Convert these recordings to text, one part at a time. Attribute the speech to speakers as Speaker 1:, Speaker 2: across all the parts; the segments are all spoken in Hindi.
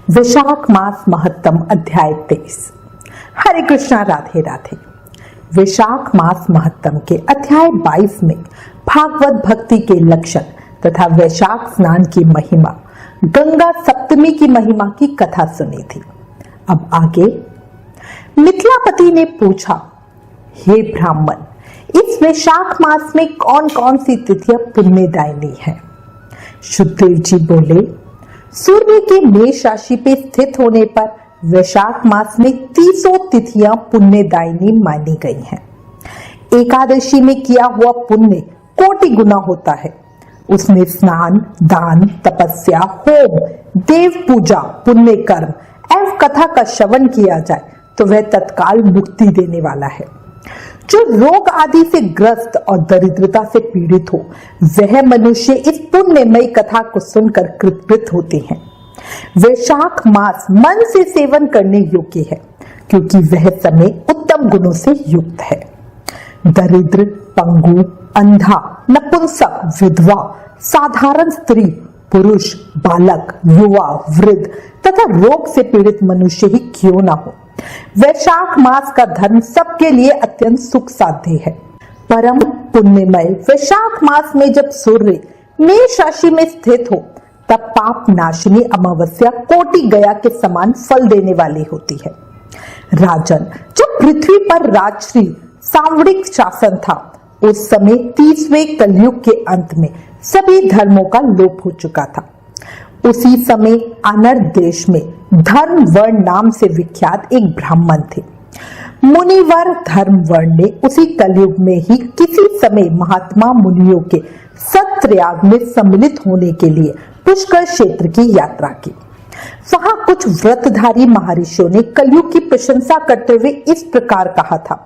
Speaker 1: वैशाख मास महत्तम अध्याय 23। हरे कृष्णा, राधे राधे। वैशाख मास महत्तम के अध्याय 22 में भागवत भक्ति के लक्षण तथा वैशाख स्नान की महिमा, गंगा सप्तमी की महिमा की कथा सुनी थी। अब आगे मिथिलापति ने पूछा, हे ब्राह्मण, इस वैशाख मास में कौन कौन सी तिथियां पुण्यदायिनी हैं? शुद्धदेव जी बोले, सूर्य के मेष राशि पे स्थित होने पर वैशाख मास में 30 तिथियां पुण्यदायिनी मानी गई हैं। एकादशी में किया हुआ पुण्य कोटि गुना होता है। उसमें स्नान, दान, तपस्या, होम, देव पूजा, पुण्य कर्म एवं कथा का श्रवण किया जाए तो वह तत्काल मुक्ति देने वाला है। जो रोग आदि से ग्रस्त और दरिद्रता से पीड़ित हो, वह मनुष्य इस पुण्यमयी कथा को सुनकर कृतकृत होते हैं। वैशाख मास मन से सेवन करने योग्य है, क्योंकि वह समय उत्तम गुणों से युक्त है। दरिद्र, पंगु, अंधा, नपुंसक, विधवा, साधारण स्त्री, पुरुष, बालक, युवा, वृद्ध तथा रोग से पीड़ित मनुष्य ही क्यों ना हो, वैशाख मास का धर्म सबके लिए अत्यंत सुख साध्य है। परम पुण्यमय वैशाख मास में जब सूर्य मेष राशि में स्थित हो, तब पाप नाशिनी अमावस्या कोटि गया के समान फल देने वाली होती है। राजन, जब पृथ्वी पर राजश्री सांवरिक शासन था, उस समय 30वें कलयुग के अंत में सभी धर्मों का लोप हो चुका था। उसी समय अनर्थ देश में धर्म वर्ण नाम से विख्यात एक ब्राह्मण थे। मुनिवर धर्म वर्ण ने उसी कलयुग में ही किसी समय महात्मा मुनियों के सत्याग में सम्मिलित होने के लिए पुष्कर क्षेत्र की यात्रा की। वहां कुछ व्रतधारी महर्षियों ने कलयुग की प्रशंसा करते हुए इस प्रकार कहा था,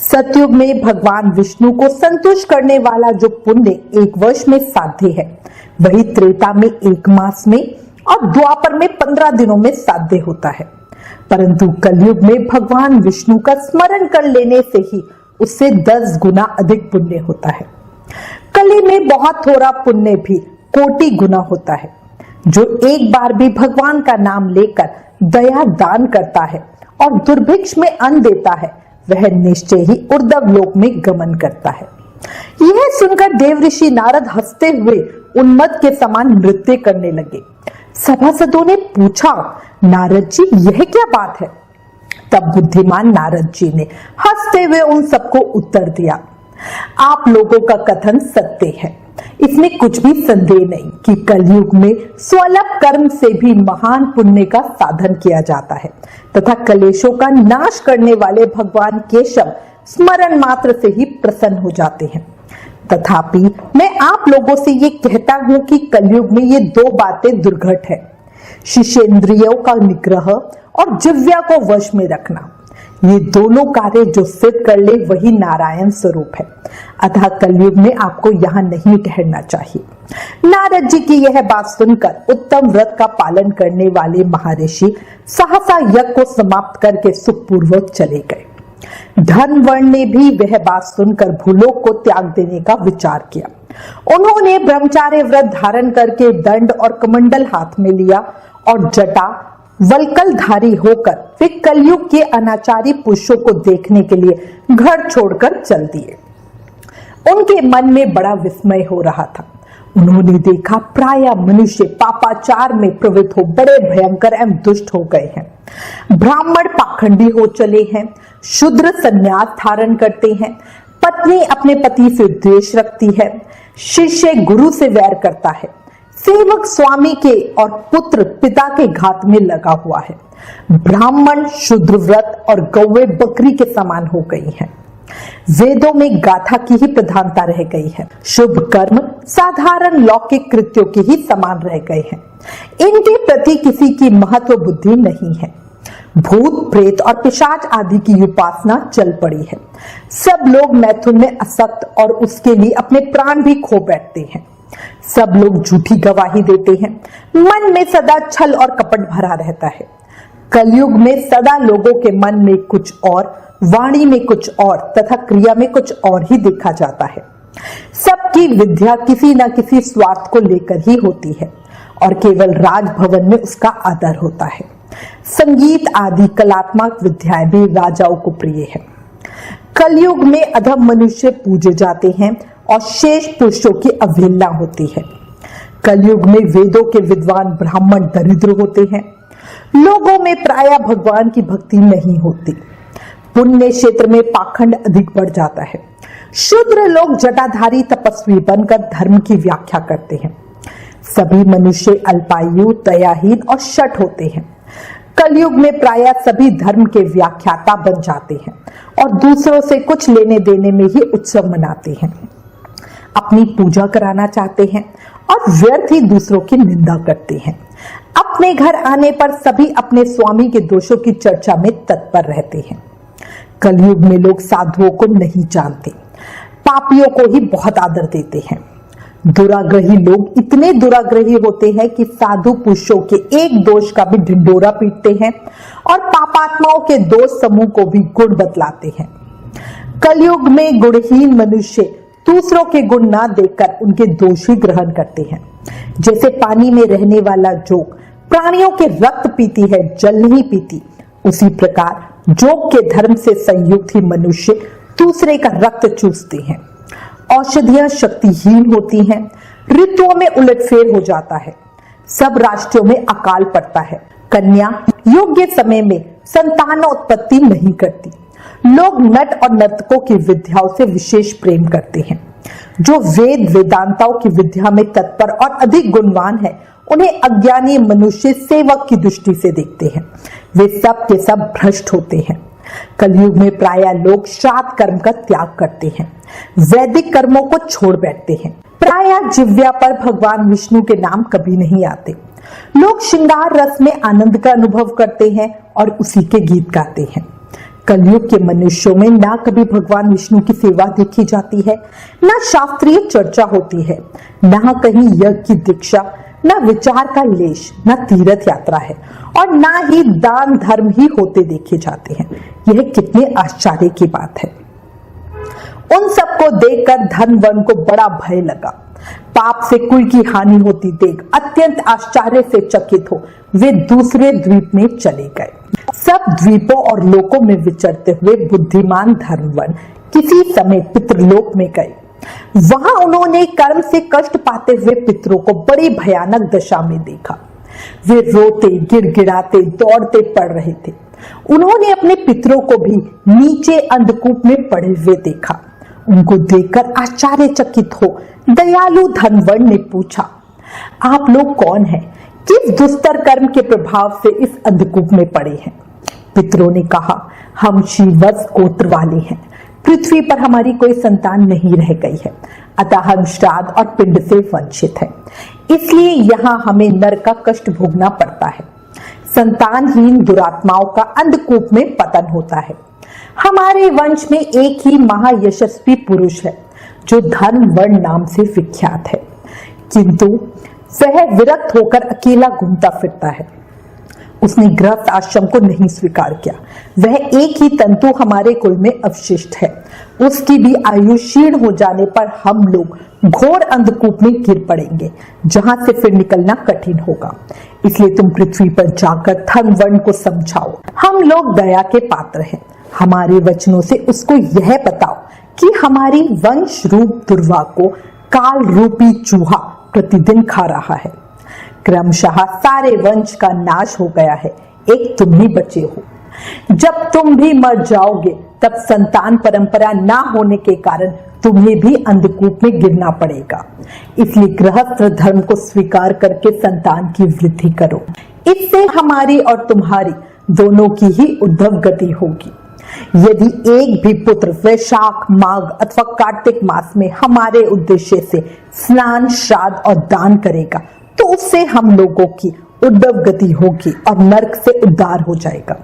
Speaker 1: सतयुग में भगवान विष्णु को संतुष्ट करने वाला जो पुण्य 1 वर्ष में साध्य है, वही त्रेता में 1 मास में और द्वापर में 15 दिनों में साध्य होता है। परंतु कलयुग में भगवान विष्णु का स्मरण कर लेने से ही उससे 10 गुना अधिक पुण्य होता है। कली में बहुत थोड़ा पुण्य भी कोटि गुना होता है। जो एक बार भी भगवान का नाम लेकर दया दान करता है और दुर्भिक्ष में अन्न देता है, वह निश्चय ही ऊर्ध्व लोक में गमन करता है। यह सुनकर देव ऋषि नारद हंसते हुए उन्मत्त के समान नृत्य करने लगे। सभासदों ने पूछा, नारद जी, यह क्या बात है? तब बुद्धिमान नारद जी ने हंसते हुए उन सबको उत्तर दिया, आप लोगों का कथन सत्य है। इसमें कुछ भी संदेह नहीं कि कलयुग में स्वल्प कर्म से भी महान पुण्य का साधन किया जाता है तथा कलेशों का नाश करने वाले भगवान केशव स्मरण मात्र से ही प्रसन्न हो जाते हैं। तथापि मैं आप लोगों से ये कहता हूं कि कलयुग में ये 2 बातें दुर्घट है, शिशेंद्रियों का निग्रह और जिह्वा को वश में रखना। ये दोनों कार्य जो सिद्ध कर ले वही नारायण स्वरूप है। अतः कलयुग में आपको यहाँ नहीं ठहरना चाहिए। नारद जी की यह बात सुनकर उत्तम व्रत का पालन करने वाले महर्षि सहसा यज्ञ को समाप्त करके सुखपूर्वक चले गए। धर्म वर्ण ने भी वह बात सुनकर भूलोक को त्याग देने का विचार किया। उन्होंने ब्रह्मचार्य व्रत धारण करके दंड और कमंडल हाथ में लिया और जटा वल्कलधारी होकर वे कलयुग के अनाचारी पुरुषों को देखने के लिए घर छोड़कर चल दिए। उनके मन में बड़ा विस्मय हो रहा था। उन्होंने देखा प्राय मनुष्य पापाचार में प्रवृत्त हो बड़े भयंकर एवं दुष्ट हो गए हैं। ब्राह्मण पाखंडी हो चले हैं, शूद्र संन्यास धारण करते हैं, पत्नी अपने पति से द्वेष रखती है, शिष्य गुरु से वैर करता है, सेवक स्वामी के और पुत्र पिता के घात में लगा हुआ है। ब्राह्मण शूद्र व्रत और गौवे बकरी के समान हो गई हैं। वेदों में गाथा की ही प्रधानता रह गई है। शुभ कर्म साधारण लौकिक कृत्यों के ही समान रह गए हैं। इनके प्रति किसी की महत्व बुद्धि नहीं है। भूत प्रेत और पिशाच आदि की उपासना चल पड़ी है। सब लोग मैथुन में आसक्त और उसके लिए अपने प्राण भी खो बैठते हैं। सब लोग झूठी गवाही देते हैं। मन में सदा छल और कपट भरा रहता है। कलयुग में सदा लोगों के मन में कुछ और, वाणी में कुछ और तथा क्रिया में कुछ और ही देखा जाता है। सबकी विद्या किसी न किसी स्वार्थ को लेकर ही होती है और केवल राजभवन में उसका आदर होता है। संगीत आदि कलात्मक विद्याएं भी राजाओं को प्रिय है। कलयुग में अधम मनुष्य पूजे जाते हैं और शेष पुरुषों की अवहेलना होती है। कलयुग में वेदों के विद्वान ब्राह्मण दरिद्र होते हैं। लोगों में प्रायः भगवान की भक्ति नहीं होती। पुण्य क्षेत्र में पाखंड अधिक बढ़ जाता है। शूद्र लोग जटाधारी तपस्वी बनकर धर्म की व्याख्या करते हैं। सभी मनुष्य अल्पायु, दयाहीन और शठ होते हैं। कलयुग में प्रायः सभी धर्म के व्याख्याता बन जाते हैं और दूसरों से कुछ लेने देने में ही उत्सव मनाते हैं। अपनी पूजा कराना चाहते हैं और व्यर्थ ही दूसरों की निंदा करते हैं। अपने घर आने पर सभी अपने स्वामी के दोषों की चर्चा में तत्पर रहते हैं। कलयुग में लोग साधुओं को नहीं जानते, पापियों को ही बहुत आदर देते हैं। दुराग्रही लोग इतने दुराग्रही होते हैं कि साधु पुरुषों के एक दोष का भी ढिंडोरा पीटते हैं और पापात्माओं के दोष समूह को भी गुण बतलाते हैं। कलयुग में गुणहीन मनुष्य दूसरों के गुण ना देखकर उनके दोष ही ग्रहण करते हैं। जैसे पानी में रहने वाला जोग प्राणियों के रक्त पीती है, जल नहीं पीती, उसी प्रकार जोग के धर्म से संयुक्त ही मनुष्य दूसरे का रक्त चूसते हैं। औषधियां शक्तिहीन होती हैं। ऋतुओं में उलटफेर हो जाता है। सब राष्ट्रों में अकाल पड़ता है। कन्या योग्य समय में संतानोत्पत्ति नहीं करती। लोग नट और नर्तकों की विद्याओं से विशेष प्रेम करते हैं। जो वेद वेदांताओं की विद्या में तत्पर और अधिक गुणवान है, उन्हें अज्ञानी मनुष्य सेवक की दृष्टि से देखते हैं। वे सब के सब भ्रष्ट होते हैं। कलयुग में प्रायः लोग श्राद्ध कर्म का त्याग करते हैं, वैदिक कर्मों को छोड़ बैठते हैं। प्रायः जिह्वा पर भगवान विष्णु के नाम कभी नहीं आते। लोग श्रृंगार रस में आनंद का अनुभव करते हैं और उसी के गीत गाते हैं। कलयुग के मनुष्यों में ना कभी भगवान विष्णु की सेवा देखी जाती है, ना शास्त्रीय चर्चा होती है, ना कहीं यज्ञ की दीक्षा, ना विचार का लेश, ना तीर्थ यात्रा है और ना ही दान धर्म ही होते देखे जाते हैं। यह कितने आश्चर्य की बात है। उन सबको देखकर धन वर्ण को बड़ा भय लगा। पाप से कुल की हानि होती देख अत्यंत आश्चर्य से चकित हो वे दूसरे द्वीप में चले गए। सब द्वीपों और लोकों में विचरते हुए बुद्धिमान धर्मवन किसी समय पितृलोक में गए। वहां उन्होंने कर्म से कष्ट पाते हुए पितरों को बड़ी भयानक दशा में देखा। वे रोते गिड़गिड़ाते दौड़ते पड़ रहे थे। उन्होंने अपने पितरों को भी नीचे अंधकूप में पड़े हुए देखा। उनको देखकर आश्चर्यचकित हो दयालु धनवन ने पूछा, आप लोग कौन हैं? किस दुस्तर कर्म के प्रभाव से इस अंधकूप में पड़े हैं? पितरों ने कहा, हम श्रीवत्स गोत्र वाले हैं। पृथ्वी पर हमारी कोई संतान नहीं रह गई है, अतः हम श्राद्ध और पिंड से वंचित हैं। इसलिए यहाँ हमें नरक का कष्ट भोगना पड़ता है। संतानहीन दुरात्माओं का अंधकूप में पतन होता है। हमारे वंश में एक ही महायशस्वी पुरुष है जो धन वर्ण नाम से विख्यात है, किंतु वह विरक्त होकर अकेला घूमता फिरता है। उसने गृहस्थ आश्रम को नहीं स्वीकार किया। वह एक ही तंतु हमारे कुल में अवशिष्ट है। उसकी भी आयु क्षीण हो जाने पर हम लोग घोर अंधकूप में गिर पड़ेंगे, जहां से फिर निकलना कठिन होगा। इसलिए तुम पृथ्वी पर जाकर धन वर्ण को समझाओ। हम लोग दया के पात्र हैं। हमारे वचनों से उसको यह बताओ कि हमारी वंश रूप दुर्वा को काल रूपी चूहा प्रतिदिन खा रहा है। क्रमशः सारे वंश का नाश हो गया है, एक तुम ही बचे हो। जब तुम भी मर जाओगे तब संतान परंपरा ना होने के कारण तुम्हें भी अंधकूप में गिरना पड़ेगा। इसलिए गृहस्थ धर्म को स्वीकार करके संतान की वृद्धि करो। इससे हमारी और तुम्हारी दोनों की ही उद्धव गति होगी। यदि एक भी पुत्र वैशाख, माघ अथवा कार्तिक मास में हमारे उद्देश्य से स्नान, श्राद्ध और दान करेगा तो उससे हम लोगों की उद्धव गति होगी और नरक से उद्धार हो जाएगा।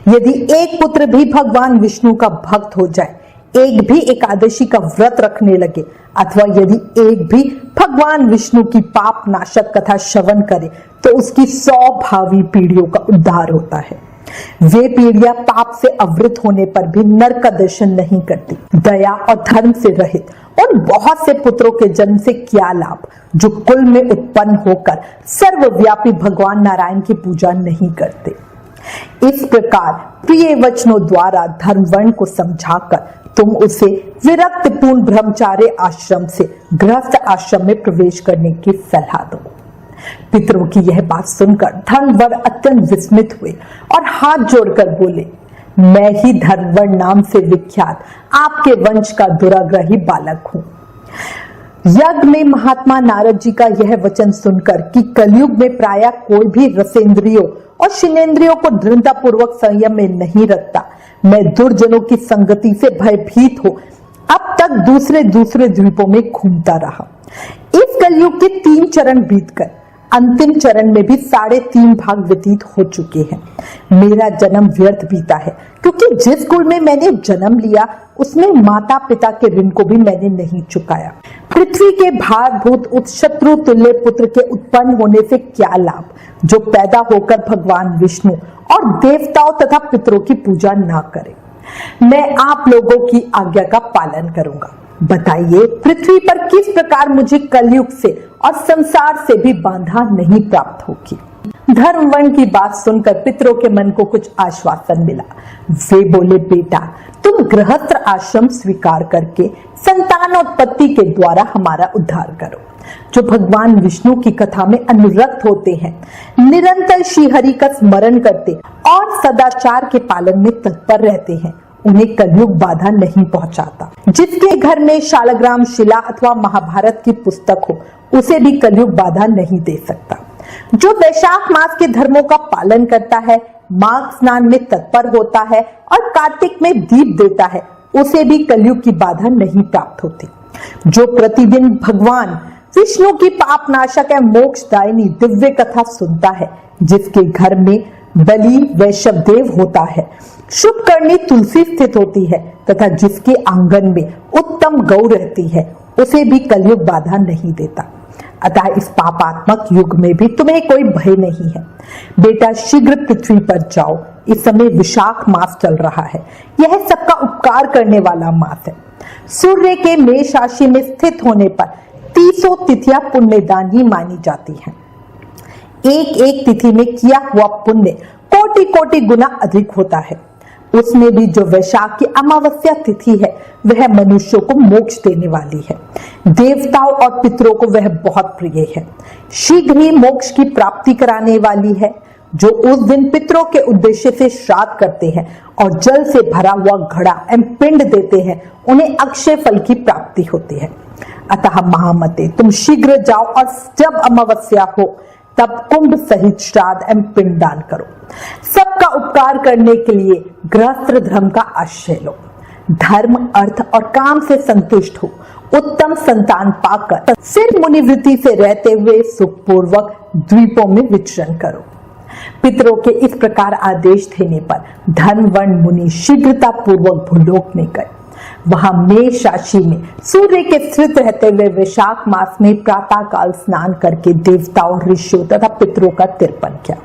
Speaker 1: यदि एक पुत्र भी भगवान विष्णु का भक्त हो जाए, एक भी एकादशी का व्रत रखने लगे अथवा यदि एक भी भगवान विष्णु की पाप नाशक कथा श्रवण करे तो उसकी 100 भावी पीढ़ियों का उद्धार होता है। वे पीढ़ियां पाप से आवृत होने पर भी नरक का दर्शन नहीं करती। दया और धर्म से रहित उन बहुत से पुत्रों के जन्म से क्या लाभ, जो कुल में उत्पन्न होकर सर्वव्यापी भगवान नारायण की पूजा नहीं करते। इस प्रकार प्रिय वचनों द्वारा धर्म वर्ण को समझाकर तुम उसे विरक्त पूर्ण ब्रह्मचार्य आश्रम से गृहस्थ आश्रम में प्रवेश करने की सलाह दो। पितरों की यह बात सुनकर धर्मवर अत्यंत विस्मित हुए और हाथ जोड़कर बोले, मैं ही धर्मवर नाम से विख्यात आपके वंश का दुराग्रही बालक हूं। यज्ञ में महात्मा नारद जी का यह वचन सुनकर कि कलयुग में प्रायः कोई भी रसेंद्रियों और शिनेंद्रियों को दृढ़ता पूर्वक संयम में नहीं रखता, मैं दुर्जनों की संगति से भयभीत हो अब तक दूसरे द्वीपों में घूमता रहा। इस कलयुग के 3 चरण बीतकर अंतिम चरण में भी 3.5 भाग व्यतीत हो चुके हैं। मेरा जन्म व्यर्थ बीता है, क्योंकि जिस कुल में मैंने जन्म लिया उसमें माता पिता के ऋण को भी मैंने नहीं चुकाया। पृथ्वी के भारभूत उस शत्रु तुल्य पुत्र के उत्पन्न होने से क्या लाभ, जो पैदा होकर भगवान विष्णु और देवताओं तथा पितरों की पूजा ना करे। मैं आप लोगों की आज्ञा का पालन करूंगा। बताइए, पृथ्वी पर किस प्रकार मुझे कलयुग से और संसार से भी बाधा नहीं प्राप्त होगी। धर्मवर्ण की बात सुनकर पितरों के मन को कुछ आश्वासन मिला। वे बोले, बेटा तुम गृहस्थ आश्रम स्वीकार करके संतानोत्पत्ति के द्वारा हमारा उद्धार करो। जो भगवान विष्णु की कथा में अनुरक्त होते हैं, निरंतर श्री हरि का स्मरण करते और सदाचार के पालन में तत्पर रहते हैं, उन्हें कलयुग बाधा नहीं पहुंचाता। जिसके घर में शालग्राम शिला अथवा महाभारत की पुस्तक हो, उसे भी कलयुग बाधा नहीं दे सकता। जो वैशाख मास के धर्मों का पालन करता है, माघ स्नान में तत्पर होता है और कार्तिक में दीप देता है, उसे भी कलयुग की बाधा नहीं प्राप्त होती। जो प्रतिदिन भगवान विष्णु की पाप नाशक एवं मोक्षदायिनी दिव्य कथा सुनता है, जिसके घर में बलि वैश्वदेव होता है, शुभ करनी तुलसी स्थित होती है तथा जिसके आंगन में उत्तम गौ रहती है, उसे भी कलयुग बाधा नहीं देता। अतः इस पापात्मक युग में भी तुम्हें कोई भय नहीं है। बेटा शीघ्र पृथ्वी पर जाओ, इस समय विशाख मास चल रहा है। यह सबका उपकार करने वाला मास है। सूर्य के मेष राशि में स्थित होने पर 30 तिथियां पुण्यदान ही मानी जाती हैं। एक एक तिथि में किया हुआ पुण्य कोटि कोटि गुना अधिक होता है। उसमें भी जो वैशाख की अमावस्या तिथि है, वह मनुष्यों को मोक्ष देने वाली है। देवताओं और पितरों को वह बहुत प्रिय है, शीघ्र ही मोक्ष की प्राप्ति कराने वाली है। जो उस दिन पितरों के उद्देश्य से श्राद्ध करते हैं और जल से भरा हुआ घड़ा एवं पिंड देते हैं, उन्हें अक्षय फल की प्राप्ति होती है। अतः महामते, तुम शीघ्र जाओ और जब अमावस्या हो तब कुंभ सहित श्राद्ध एवं पिंडदान करो। सबका उपकार करने के लिए गृहस्थ धर्म का आश्रय लो। धर्म, अर्थ और काम से संतुष्ट हो, उत्तम संतान पाकर फिर मुनिवृत्ति से रहते हुए सुखपूर्वक द्वीपों में विचरण करो। पितरों के इस प्रकार आदेश देने पर धर्मवर्ण मुनि शीघ्रता पूर्वक भूलोक में गए। वहां मेष राशि में सूर्य के स्थित रहते हुए वैशाख मास में प्रातः काल स्नान करके देवताओं, ऋषियों तथा पितरों का तर्पण किया।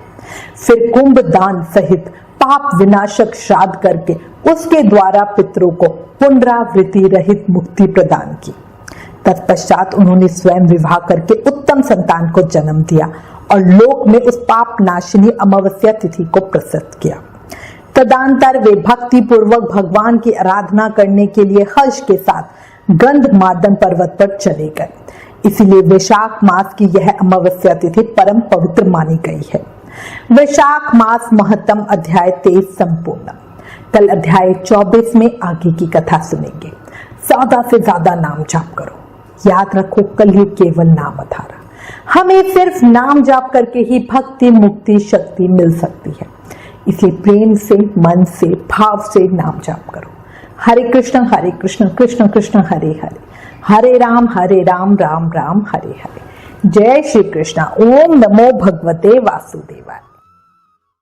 Speaker 1: फिर कुंभ दान सहित पाप विनाशक श्राद्ध करके उसके द्वारा पितरों को पुनरावृत्ति रहित मुक्ति प्रदान की। तत्पश्चात उन्होंने स्वयं विवाह करके उत्तम संतान को जन्म दिया और लोक में उस पाप नाशिनी अमावस्या तिथि को प्रसिद्ध किया। तदंतर वे भक्ति पूर्वक भगवान की आराधना करने के लिए हर्ष के साथ गंधमार्दन पर्वत पर चले गए। इसीलिए वैशाख मास की यह अमावस्या तिथि परम पवित्र मानी गई है। वैशाख मास महत्तम अध्याय 23 संपूर्ण। कल अध्याय 24 में आगे की कथा सुनेंगे। ज्यादा से ज्यादा नाम जाप करो। याद रखो, कलयुग केवल नाम आधार। हमें सिर्फ नाम जाप करके ही भक्ति, मुक्ति, शक्ति मिल सकती है। इसलिए प्रेम से, मन से, भाव से नाम जाप करो। हरे कृष्ण कृष्ण कृष्ण हरे हरे, हरे राम राम राम हरे हरे। जय श्री कृष्ण। ओम नमो भगवते वासुदेवाय।